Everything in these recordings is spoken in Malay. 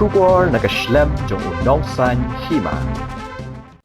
Shubor nakaslem jong unongsan hima.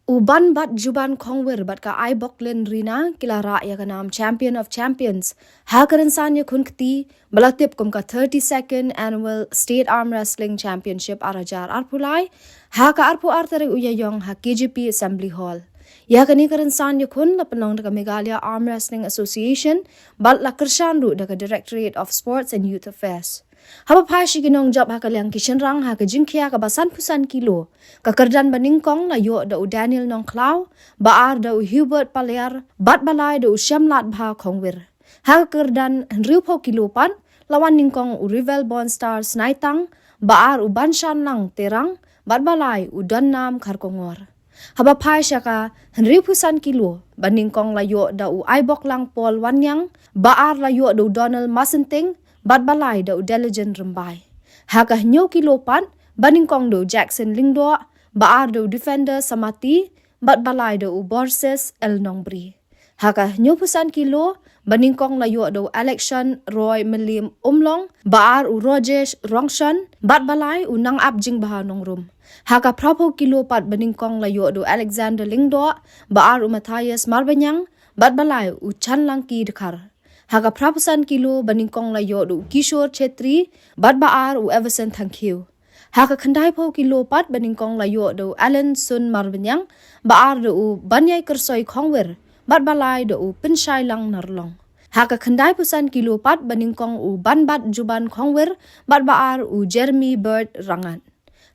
Uban bat juban kongwer bat ka aibok len rina kilara ya kanam Champion of Champions. Hakaran sanya kun kti balatip kum ka 32nd Annual State Arm Wrestling Championship arajar arpulai. Haka arpu artere uyayong ha KGP Assembly Hall. Ya kani karan sanya kun lapanong daga Meghalaya Arm Wrestling Association bat la kershanru daga Directorate of Sports and Youth Affairs. Haba pashi ginong job hakalyang kishenrang haka jingkia ka basan pusan kilo. Kakardan baningkong la yo da u Daniel Nong Clau, baar da u Hubert Palyar, bat balay da u Shamlat Bha Kongwir. Haka kardan Riupo Kilopan, lawan ningkong u Rivel Bond Stars Naitang, baar u Banshan Lang Terang, bat balay u Donnam Karkongor. Haba pashi ka Riupusan kilo, baningkong la yo da u Aibok Lang Paul Wanyang, baar la yo da u Donald Masenting, bat balay da u Deligen Rambai. Haka nyo kilopan, baningkong da u Jackson Lingdo, baar da u Defender Samati, bat balay da u Borses El Nongbri. Haka nyo pusan kilo, baningkong layo da u Election Roy Melim Umlong, baar u Rojesh Rongshan, bat balay u Nang Abjing Baha Nongrum. Haka prapo kilo pat baningkong layo da u Alexander Lingdo, baar u Matthias Marbanyang, bat balay u Chanlangki Dekar. Haka prapusan kilo baningkong layo du Kishore Chetri, bat baar u Everson Thankiu. Haka kandai po kilo pat baningkong layo du Alan Sun Marbanyang, baar du u Banyai Kersoi Kongwer, bat balay du u Pinshai Lang Narlong. Haka kandai pusan kilo pat baningkong u Banbat Juban Kongwer, bat baar u Jeremy Bird Rangan.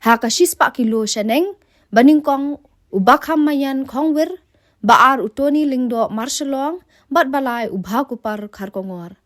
Haka shispa kilo Shaneng, baningkong u Bakham Mayan Kongwer, baar u Tony Lingdo Marshalong, bat balay ubha kupar Karkongor.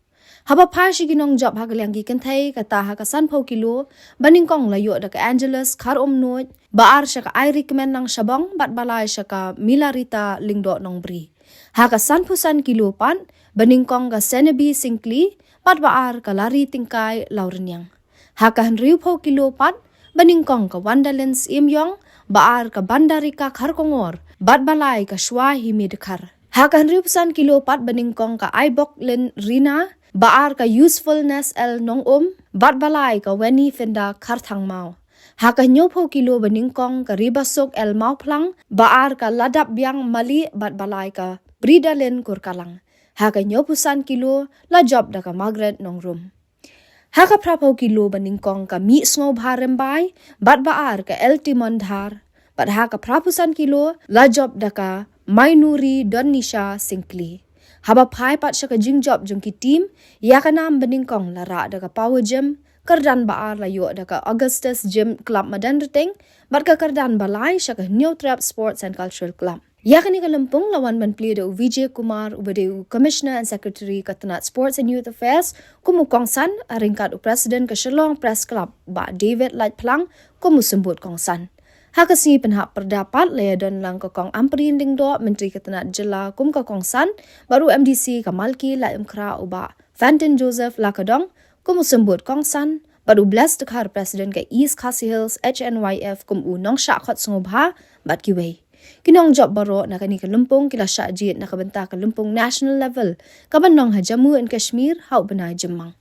Haba pashi ginong job hagalyang gikantai kata haka sanpo kilo, baningkong layo da ka Angeles Kar Omnoy, baar siya ka Airik Men ng Shabong, bat balay siya ka Milarita Lingdo Nongbri. Haka sanpusan kilo pan, baningkong ka Senebi Singkli, bat baar ka Lari Tingkay Lauranyang. Haka Henriu po kilo pan, baningkong ka Wandalens Imyong, baar ka Bandarika Karkongor, bat balay ka Shwa Himidkar. Haka Henriupusan kilo pat baningkong ka Aibok Len Rina, baar ka Usefulness El Nongum, bat balay ka Weni Fenda Karthang Mau. Haka nyopo kilo baningkong ka Ribasok El Mauplang, baar ka Ladap Biang Mali, bat balay ka Brida Len Kurkalang. Haka nyopusan kilo la job da ka Margaret Nongrum. Haka prapo kilo baningkong ka Mi Sngob Harembay, bat baar ka El Timondhar, bat haka prapusan kilo la job da ka Mainuri Donisha Singkli. Haba pai pat siya ka job jong ki team, ya ka naam baningkong lara da ka Power Gym, kardan baar layo da ka Augustus Gym Club Madandating, bat ka kardan balay siya ka New Trap Sports and Cultural Club. Ya ka ni kalampung lawan man pli da u Vijay Kumar, ubade u Commissioner and Secretary Katanat Sports and Youth Affairs, kumukong san, aringkat u President ka Shillong Press Club, ba David Light Plang, kumusembut kong san. Hakasi penhak perdapat layadon lang kokong Amperin Lingdo Menteri Ketanat Jela kum kokong san baru MDC Kamalki la imkra uba Fantin Joseph Lakadong kum usembut kong san baru bless dekar Presiden ke East Khasi Hills HNYF kum u nong syak khot sungubha bat kiway. Kinong job baro nakani ke Lumpung kila syak jit nakabenta ke Lumpung national level kaban nong ha Jammu and Kashmir hau benai Jemang.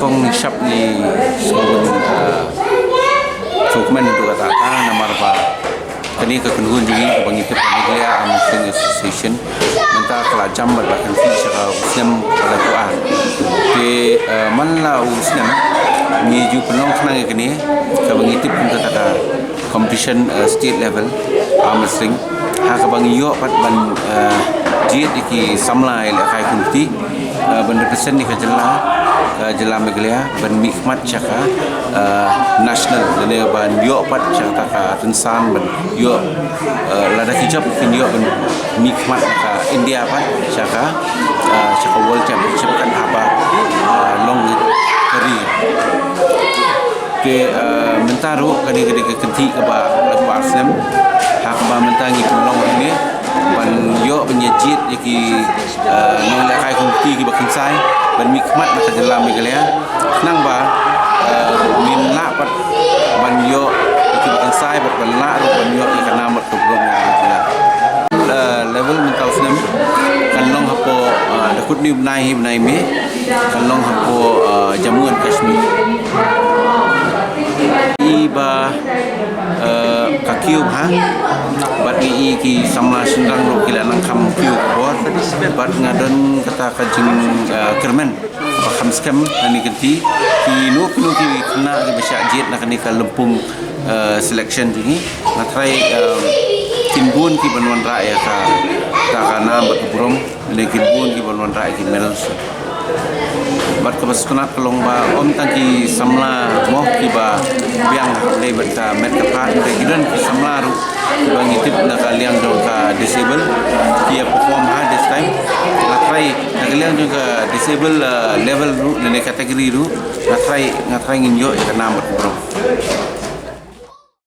kong shop ni seorang dokumen untuk katakan nama apa kini kekenungan juga kebangitan pemilihan Muslim Association minta kelajam berbagai fitur Muslim pelakuan di mana Muslim ni juga penuh kenang kini kebangitan pun katakan competition state level Muslim hak kebangiyo pat ban jid iki samlai le kai kunti ban represent ni kajela jela meglia ban mikmat chaka national ne ban yo pat chaka ka tensan ban yo lada hijab kin yo ban mikmat ka India pat chaka world championship kan apa long career ke mentaru kadi ke kenti ke ba Muslim hak ba mentangi long ini ban yo penyejit yaki nong le kai kunti ki bakin sai ban mikmat mata dalam megalia nang ba min la pat ban yo yaki bakin sai ban la ro ban yo ki kana mat program level mental Muslim kan long hapo dakut ni benai me kan long hapo jamuan Kashmir iba kakiu ha bat ni ki samla sindang ro kila nang kam kiu bot bat ngadon kata kajing kermen apa kham skam ni kenti ki nuk ki kena ki besyak jet nak ni ka lempung selection ni natrai kinbun ki banwan ra ya ka kana bat burom ni kinbun ki banwan ra ki medals bat kabaskunat kelong ba om tangki samla moh ki ba biang le berta met kapat de gidan ki samla ru bang itip na kaliang do ka disable ki perform hard this time ngatrai na kaliang do ka disable level ru ne kategori ru ngatrai ngin yo ka number bro